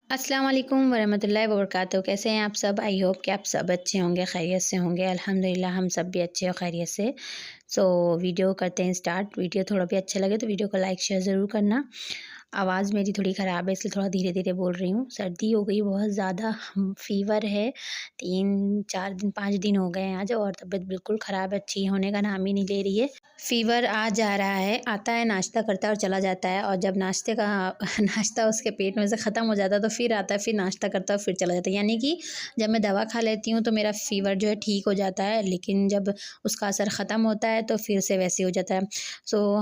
अस्सलाम वालेकुम वरहमतुल्लाहि वबरकातुहू। कैसे हैं आप सब? आई होप कि आप सब अच्छे होंगे, खैरियत से होंगे। अल्हम्दुलिल्लाह हम सब भी अच्छे और खैरियत से। वीडियो करते हैं स्टार्ट। वीडियो थोड़ा भी अच्छा लगे तो वीडियो को लाइक शेयर ज़रूर करना। आवाज़ मेरी थोड़ी ख़राब है इसलिए थोड़ा धीरे-धीरे बोल रही हूँ। सर्दी हो गई बहुत ज़्यादा, फ़ीवर है। 3-4 दिन 5 दिन हो गए हैं आज और तबीयत बिल्कुल ख़राब है, अच्छी होने का नाम ही नहीं ले रही है। फ़ीवर आ जा रहा है, आता है, नाश्ता करता है और चला जाता है, और जब नाश्ते का नाश्ता उसके पेट में से ख़त्म हो जाता है तो फिर आता है, फिर नाश्ता करता है, फिर चला जाता है। यानी कि जब मैं दवा खा लेती हूँ तो मेरा फ़ीवर जो है ठीक हो जाता है, लेकिन जब उसका असर ख़त्म होता है तो फिर से वैसे ही हो जाता है।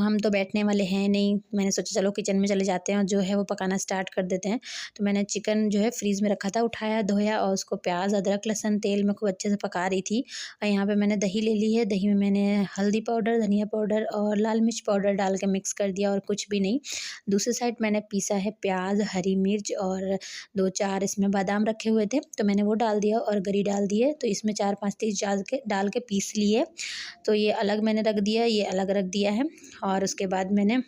हम तो बैठने वाले हैं नहीं, मैंने सोचा चलो किचन में चले जाते हैं और जो है वो पकाना स्टार्ट कर देते हैं। तो मैंने चिकन जो है फ्रीज़ में रखा था, उठाया, धोया और उसको प्याज़, अदरक, लहसुन, तेल में खूब अच्छे से पका रही थी। और यहाँ पे मैंने दही ले ली है, दही में मैंने हल्दी पाउडर, धनिया पाउडर और लाल मिर्च पाउडर डाल के मिक्स कर दिया और कुछ भी नहीं। दूसरी साइड मैंने पीसा है प्याज, हरी मिर्च और 2-4 इसमें बादाम रखे हुए थे तो मैंने वो डाल दिया और गरी डाल दिए। तो इसमें 4-5 चीज़ डाल के पीस लिए। तो ये अलग मैंने रख दिया, ये अलग रख दिया है। और उसके बाद मैंने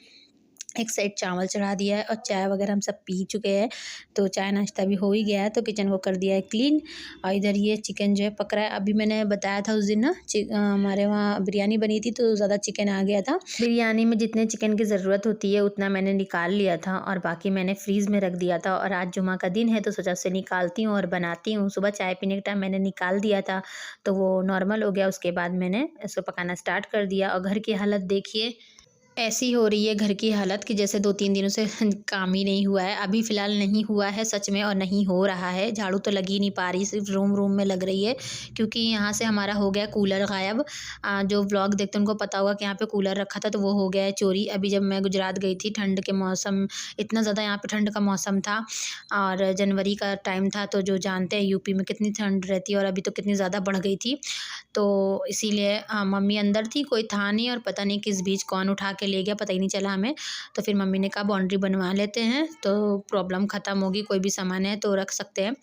एक साइड चावल चढ़ा दिया है और चाय वगैरह हम सब पी चुके हैं, तो चाय नाश्ता भी हो ही गया है, तो किचन को कर दिया है क्लीन। और इधर ये चिकन जो है पक रहा है। अभी मैंने बताया था उस दिन ना, हमारे वहाँ बिरयानी बनी थी तो ज़्यादा चिकन आ गया था। बिरयानी में जितने चिकन की ज़रूरत होती है उतना मैंने निकाल लिया था और बाकी मैंने फ्रीज़ में रख दिया था, और आज जुमा का दिन है तो सोचा उसे निकालती हूँ और बनाती हूँ। सुबह चाय पीने के टाइम मैंने निकाल दिया था तो वो नॉर्मल हो गया। उसके बाद मैंने इसको पकाना स्टार्ट कर दिया और घर की हालत देखिए, ऐसी हो रही है घर की हालत कि जैसे 2-3 दिनों से काम ही नहीं हुआ है। अभी फ़िलहाल नहीं हुआ है सच में, और नहीं हो रहा है। झाड़ू तो लग ही नहीं पा रही, सिर्फ़ रूम-रूम में लग रही है, क्योंकि यहाँ से हमारा हो गया कूलर गायब। जो व्लॉग देखते हैं उनको पता होगा कि यहाँ पे कूलर रखा था तो वो हो गया है चोरी। अभी जब मैं गुजरात गई थी, ठंड के मौसम, इतना ज़्यादा यहाँ पे ठंड का मौसम था और जनवरी का टाइम था, तो जो जानते हैं यूपी में कितनी ठंड रहती है और अभी तो कितनी ज़्यादा बढ़ गई थी। तो इसीलिए मम्मी अंदर थी, कोई था नहीं, और पता नहीं किस बीच कौन उठा के ले गया, पता ही नहीं चला हमें। तो फिर मम्मी ने कहा बाउंड्री बनवा लेते हैं तो प्रॉब्लम ख़त्म होगी, कोई भी सामान है तो रख सकते हैं।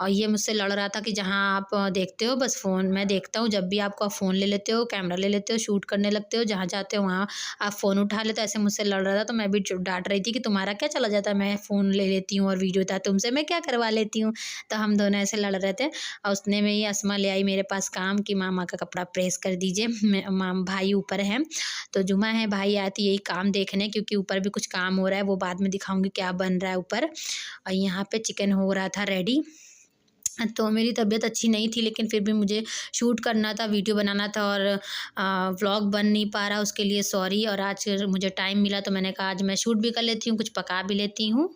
और ये मुझसे लड़ रहा था कि जहाँ आप देखते हो बस फ़ोन, मैं देखता हूँ जब भी आपको, फ़ोन ले लेते हो, कैमरा ले लेते हो, शूट करने लगते हो, जहाँ जाते हो वहाँ आप फ़ोन उठा लेते हो, ऐसे मुझसे लड़ रहा था। तो मैं भी डांट रही थी कि तुम्हारा क्या चला जाता है, मैं फ़ोन ले लेती हूँ और वीडियो था तुमसे, मैं क्या करवा लेती हूँ। तो हम दोनों ऐसे लड़ रहे थे और उतने में ही अस्मा ले आई मेरे पास काम कि मामा का कपड़ा प्रेस कर दीजिए। भाई ऊपर हैं तो जुमा है, भाई आए थे यही काम देखने, क्योंकि ऊपर भी कुछ काम हो रहा है, वो बाद में दिखाऊंगी क्या बन रहा है ऊपर। और यहाँ पे चिकन हो रहा था रेडी। तो मेरी तबीयत अच्छी नहीं थी लेकिन फिर भी मुझे शूट करना था, वीडियो बनाना था, और व्लॉग बन नहीं पा रहा, उसके लिए सॉरी। और आज मुझे टाइम मिला तो मैंने कहा आज मैं शूट भी कर लेती हूँ, कुछ पका भी लेती हूँ।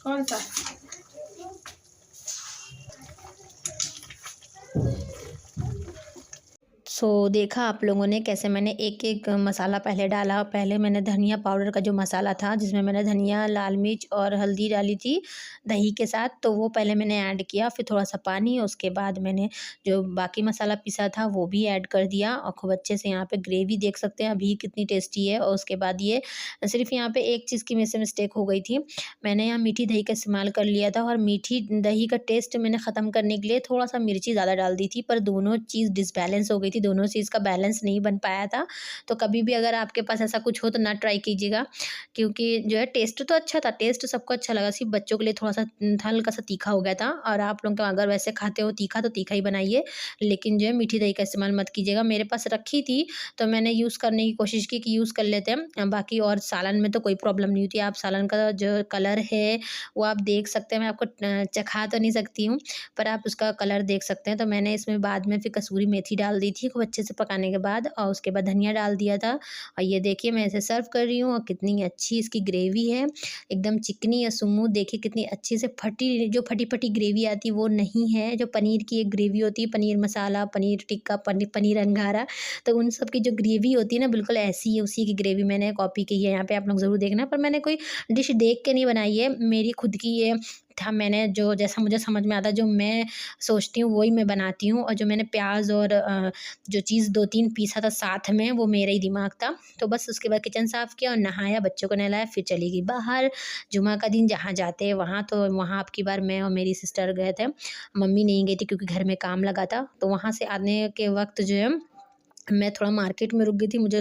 कौन सा? देखा आप लोगों ने कैसे मैंने एक-एक मसाला पहले डाला। पहले मैंने धनिया पाउडर का जो मसाला था, जिसमें मैंने धनिया, लाल मिर्च और हल्दी डाली थी दही के साथ, तो वो पहले मैंने ऐड किया। फिर थोड़ा-सा पानी, उसके बाद मैंने जो बाकी मसाला पीसा था वो भी ऐड कर दिया और खूब अच्छे से यहाँ पे ग्रेवी देख सकते हैं अभी कितनी टेस्टी है। और उसके बाद ये सिर्फ़ यहाँ पे एक चीज़ की मेरे से मिस्टेक हो गई थी। मैंने यहाँ मीठी दही का इस्तेमाल कर लिया था और मीठी दही का टेस्ट मैंने ख़त्म करने के लिए थोड़ा-सा मिर्ची ज़्यादा डाल दी थी, पर दोनों चीज़ डिसबैलेंस हो गई थी, दोनों चीज़ का बैलेंस नहीं बन पाया था। तो कभी भी अगर आपके पास ऐसा कुछ हो तो ना ट्राई कीजिएगा, क्योंकि जो है टेस्ट तो अच्छा था, टेस्ट सबको अच्छा लगा, सिर्फ बच्चों के लिए थोड़ा-सा हल्का सा तीखा हो गया था। और आप लोग तो अगर वैसे खाते हो तीखा तो तीखा ही बनाइए, लेकिन जो है मीठी दही का इस्तेमाल मत कीजिएगा। मेरे पास रखी थी तो मैंने यूज़ करने की कोशिश की कि यूज़ कर लेते हैं। बाकी और सालन में तो कोई प्रॉब्लम नहीं होती। आप सालन का जो कलर है वो आप देख सकते हैं, मैं आपको चखा तो नहीं सकती हूँ, पर आप उसका कलर देख सकते हैं। तो मैंने इसमें बाद में फिर कसूरी मेथी डाल दी थी खूब अच्छे से पकाने के बाद, और उसके बाद धनिया डाल दिया था। और ये देखिए मैं इसे सर्व कर रही हूँ, और कितनी अच्छी इसकी ग्रेवी है, एकदम चिकनी या स्मूथ। देखिए कितनी अच्छी से फटी, जो फटी फटी ग्रेवी आती है वो नहीं है, जो पनीर की एक ग्रेवी होती है, पनीर मसाला, पनीर टिक्का, पनीर अंगारा, तो उन सब की जो ग्रेवी होती है ना बिल्कुल ऐसी है, उसी की ग्रेवी मैंने कॉपी की है। यहाँ पे आप लोग ज़रूर देखना, पर मैंने कोई डिश देख के नहीं बनाई है, मेरी खुद की ये था। मैंने जो जैसा मुझे समझ में आता है, जो मैं सोचती हूँ वही मैं बनाती हूँ। और जो मैंने प्याज और जो चीज़ 2-3 पीसा था साथ में, वो मेरा ही दिमाग था। तो बस उसके बाद किचन साफ़ किया और नहाया, बच्चों को नहलाया, फिर चली गई बाहर। जुमा का दिन जहाँ जाते हैं वहाँ, तो वहाँ अब की बार मैं और मेरी सिस्टर गए थे, मम्मी नहीं गई थी क्योंकि घर में काम लगा था। तो वहाँ से आने के वक्त जो है मैं थोड़ा मार्केट में रुक गई थी, मुझे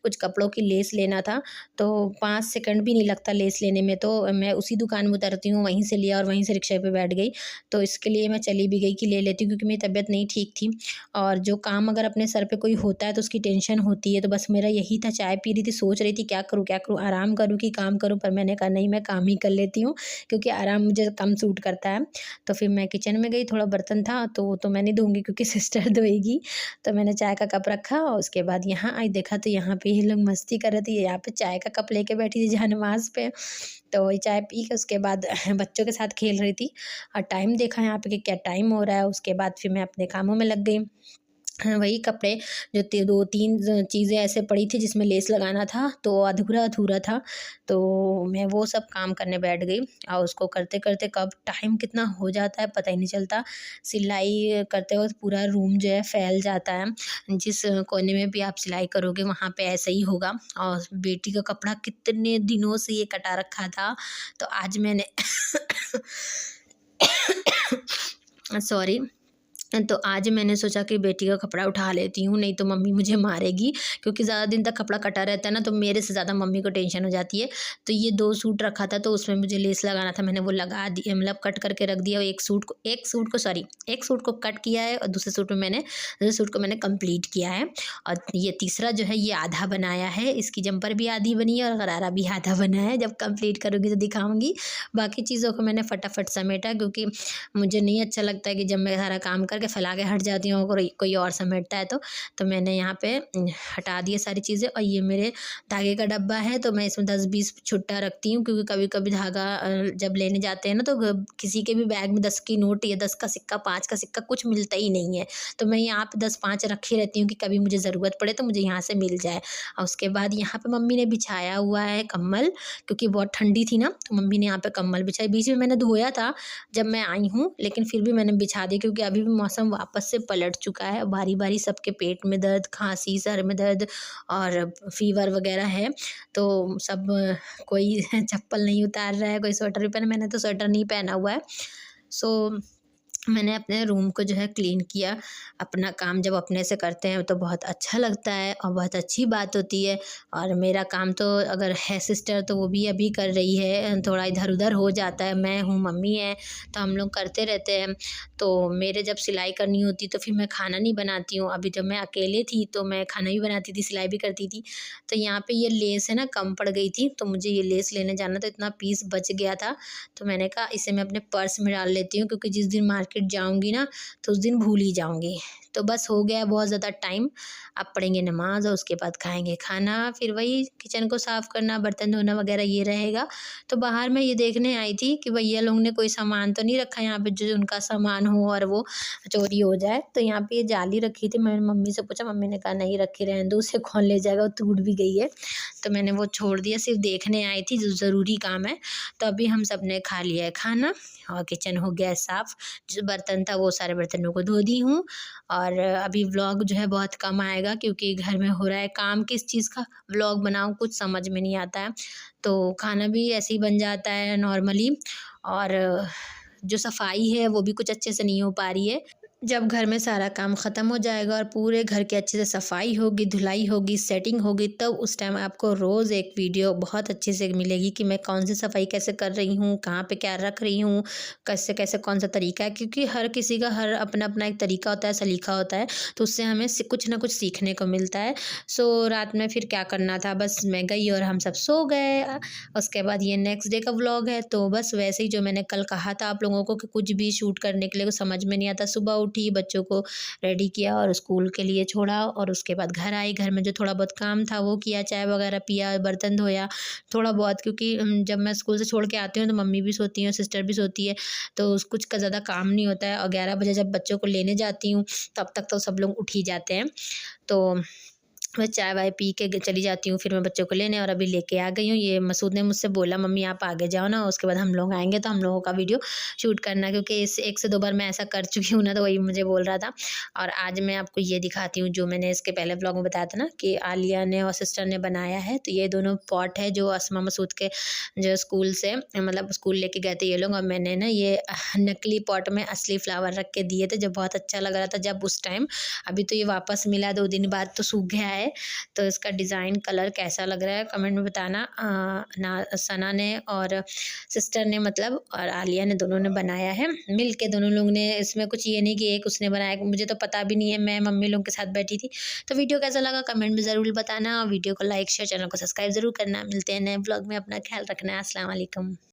कुछ कपड़ों की लेस लेना था। तो 5 सेकंड भी नहीं लगता लेस लेने में, तो मैं उसी दुकान में उतरती हूँ, वहीं से लिया और वहीं से रिक्शे पे बैठ गई। तो इसके लिए मैं चली भी गई कि ले लेती हूँ, क्योंकि मेरी तबीयत नहीं ठीक थी। और जो काम अगर अपने सर पे कोई होता है तो उसकी टेंशन होती है। तो बस मेरा यही था, चाय पी रही थी, सोच रही थी क्या करूँ, आराम करूँ कि काम करूँ, पर मैंने कहा नहीं, मैं काम ही कर लेती हूँ, क्योंकि आराम मुझे कम सूट करता है। तो फिर मैं किचन में गई, थोड़ा बर्तन था तो मैं नहीं धोऊँगी क्योंकि सिस्टर धोएगी। तो मैंने चाय का कप रखा, और उसके बाद यहाँ आई, देखा तो यहाँ पे ये लोग मस्ती कर रहे थे, यहाँ पे चाय का कप लेके बैठी थी जहाँ नमाज़ पे। तो वही चाय पी के उसके बाद बच्चों के साथ खेल रही थी, और टाइम देखा यहाँ पे कि क्या टाइम हो रहा है। उसके बाद फिर मैं अपने कामों में लग गई। वही कपड़े जो 2-3 चीज़ें ऐसे पड़ी थी जिसमें लेस लगाना था, तो अधूरा-अधूरा था, तो मैं वो सब काम करने बैठ गई। और उसको करते-करते कब टाइम कितना हो जाता है पता ही नहीं चलता। सिलाई करते वक़्त पूरा रूम जो है फैल जाता है। जिस कोने में भी आप सिलाई करोगे वहाँ पे ऐसा ही होगा। और बेटी का कपड़ा कितने दिनों से ये कटा रखा था, तो आज मैंने सॉरी। तो आज मैंने सोचा कि बेटी का कपड़ा उठा लेती हूँ, नहीं तो मम्मी मुझे मारेगी, क्योंकि ज़्यादा दिन तक कपड़ा कटा रहता है ना, तो मेरे से ज़्यादा मम्मी को टेंशन हो जाती है। तो ये 2 सूट रखा था, तो उसमें मुझे लेस लगाना था, मैंने वो लगा दिया, मतलब कट करके रख दिया। एक सूट को कट किया है, और दूसरे सूट को मैंने कंप्लीट किया है। और ये तीसरा जो है ये आधा बनाया है, इसकी जंपर भी आधी बनी है और गरारा भी आधा बना है। जब कंप्लीट करूँगी तो दिखाऊँगी। बाकी चीज़ों को मैंने फटाफट समेटा, क्योंकि मुझे नहीं अच्छा लगता है कि जब मैं सारा काम करके फैला के हट जाती हूँ, अगर कोई और समेटता है तो मैंने यहाँ पे हटा दिए सारी चीज़ें। और ये मेरे धागे का डब्बा है, तो मैं इसमें 10-20 छुट्टा रखती हूँ, क्योंकि कभी कभी धागा जब लेने जाते हैं ना, तो किसी के भी बैग में 10 की नोट या 10 का सिक्का, 5 का सिक्का कुछ मिलता ही नहीं है। तो मैं यहाँ पे 10-5 रखी रहती हूँ कि कभी मुझे ज़रूरत पड़े तो मुझे यहाँ से मिल जाए। और उसके बाद यहाँ पे मम्मी ने बिछाया हुआ है कम्बल, क्योंकि बहुत ठंडी थी ना, तो मम्मी ने यहाँ पे कम्बल बिछाई। बीच में मैंने धोया था जब मैं आई हूँ, लेकिन फिर भी मैंने बिछा दी, क्योंकि अभी भी मौसम वापस से पलट चुका है। बारी बारी सबके पेट में दर्द, खांसी, सर में दर्द और फीवर वगैरह है। तो सब कोई चप्पल नहीं उतार रहा है, कोई स्वेटर भी पहना, मैंने तो स्वेटर नहीं पहना हुआ है। सो मैंने अपने रूम को जो है क्लीन किया। अपना काम जब अपने से करते हैं तो बहुत अच्छा लगता है और बहुत अच्छी बात होती है। और मेरा काम तो अगर है सिस्टर तो वो भी अभी कर रही है, थोड़ा इधर-उधर हो जाता है, मैं हूँ, मम्मी है, तो हम लोग करते रहते हैं। तो मेरे जब सिलाई करनी होती तो फिर मैं खाना नहीं बनाती हूँ। अभी जब मैं अकेले थी तो मैं खाना भी बनाती थी, सिलाई भी करती थी। तो यहाँ पे ये लेस है ना कम पड़ गई थी, तो मुझे ये लेस लेने जाना था, इतना पीस बच गया था। तो मैंने कहा इसे मैं अपने पर्स में डाल लेती हूँ, क्योंकि जिस दिन मार्केट जाऊँगी ना तो उस दिन भूल ही जाऊँगी। तो बस हो गया बहुत ज़्यादा टाइम, अब पढ़ेंगे नमाज़ और उसके बाद खाएँगे खाना, फिर वही किचन को साफ़ करना, बर्तन धोना वगैरह ये रहेगा। तो बाहर मैं ये देखने आई थी कि भैया लोग ने कोई सामान तो नहीं रखा यहाँ पे जो उनका सामान हो और वो चोरी हो जाए। तो यहाँ पे ये जाली रखी थी, मैंने मम्मी से पूछा, मम्मी ने कहा नहीं रखी रहने दो, उसे कौन ले जाएगा, वो टूट भी गई है। तो मैंने वो छोड़ दिया, सिर्फ देखने आई थी, जो ज़रूरी काम है। तो अभी हम सब ने खा लिया है खाना और किचन हो गया है साफ़। जो बर्तन था वो सारे बर्तनों को धो दी हूँ। और अभी व्लॉग जो है बहुत कम आएगा, क्योंकि घर में हो रहा है काम, किस चीज़ का व्लॉग बनाऊँ कुछ समझ में नहीं आता है। तो खाना भी ऐसे ही बन जाता है नॉर्मली, और जो सफाई है वो भी कुछ अच्छे से नहीं हो पा रही है। जब घर में सारा काम ख़त्म हो जाएगा और पूरे घर की अच्छे से सफाई होगी, धुलाई होगी, सेटिंग होगी, तब उस टाइम आपको रोज़ एक वीडियो बहुत अच्छे से मिलेगी कि मैं कौन सी सफाई कैसे कर रही हूँ, कहाँ पे क्या रख रही हूँ, कैसे-कैसे कौन-सा तरीका है, क्योंकि हर किसी का हर अपना-अपना एक तरीका होता है, सलीका होता है, तो उससे हमें कुछ ना कुछ सीखने को मिलता है। सो रात में फिर क्या करना था, बस मैं गई और हम सब सो गए। उसके बाद ये नेक्स्ट डे का व्लॉग है, तो बस वैसे ही जो मैंने कल कहा था आप लोगों को कि कुछ भी शूट करने के लिए कुछ समझ में नहीं आता। सुबह उठी, बच्चों को रेडी किया और स्कूल के लिए छोड़ा और उसके बाद घर आई। घर में जो थोड़ा बहुत काम था वो किया, चाय वगैरह पिया, बर्तन धोया थोड़ा बहुत, क्योंकि जब मैं स्कूल से छोड़ के आती हूँ तो मम्मी भी सोती हैं, सिस्टर भी सोती है, तो कुछ का ज़्यादा काम नहीं होता है। और 11 बजे जब बच्चों को लेने जाती हूँ तब तक तो सब लोग उठ ही जाते हैं। तो मैं चाय वाय पी के चली जाती हूँ, फिर मैं बच्चों को लेने, और अभी लेके आ गई हूँ। ये मसूद ने मुझसे बोला मम्मी आप आगे जाओ ना, उसके बाद हम लोग आएँगे तो हम लोगों का वीडियो शूट करना, क्योंकि इस 1 से 2 बार मैं ऐसा कर चुकी हूँ ना, तो वही मुझे बोल रहा था। और आज मैं आपको ये दिखाती हूँ जो मैंने इसके पहले व्लॉग में बताया था ना कि आलिया ने और सिस्टर ने बनाया है। तो ये दोनों पॉट है जो असमा मसूद के जो स्कूल से मतलब स्कूल लेके गए थे ये लोग, और मैंने ना ये नकली पॉट में असली फ्लावर रख के दिए थे, जो बहुत अच्छा लग रहा था जब उस टाइम। अभी तो ये वापस मिला 2 दिन बाद, तो सूख गया है। तो इसका डिज़ाइन कलर कैसा लग रहा है कमेंट में बताना। ना सना ने और सिस्टर ने मतलब और आलिया ने दोनों ने बनाया है मिल के, दोनों लोग ने। इसमें कुछ ये नहीं कि एक उसने बनाया, मुझे तो पता भी नहीं है, मैं मम्मी लोग के साथ बैठी थी। तो वीडियो कैसा लगा कमेंट में ज़रूर बताना, वीडियो को लाइक शेयर, चैनल को सब्सक्राइब ज़रूर करना। मिलते हैं नए ब्लॉग में, अपना ख्याल रखना। अस्सलाम वालेकुम।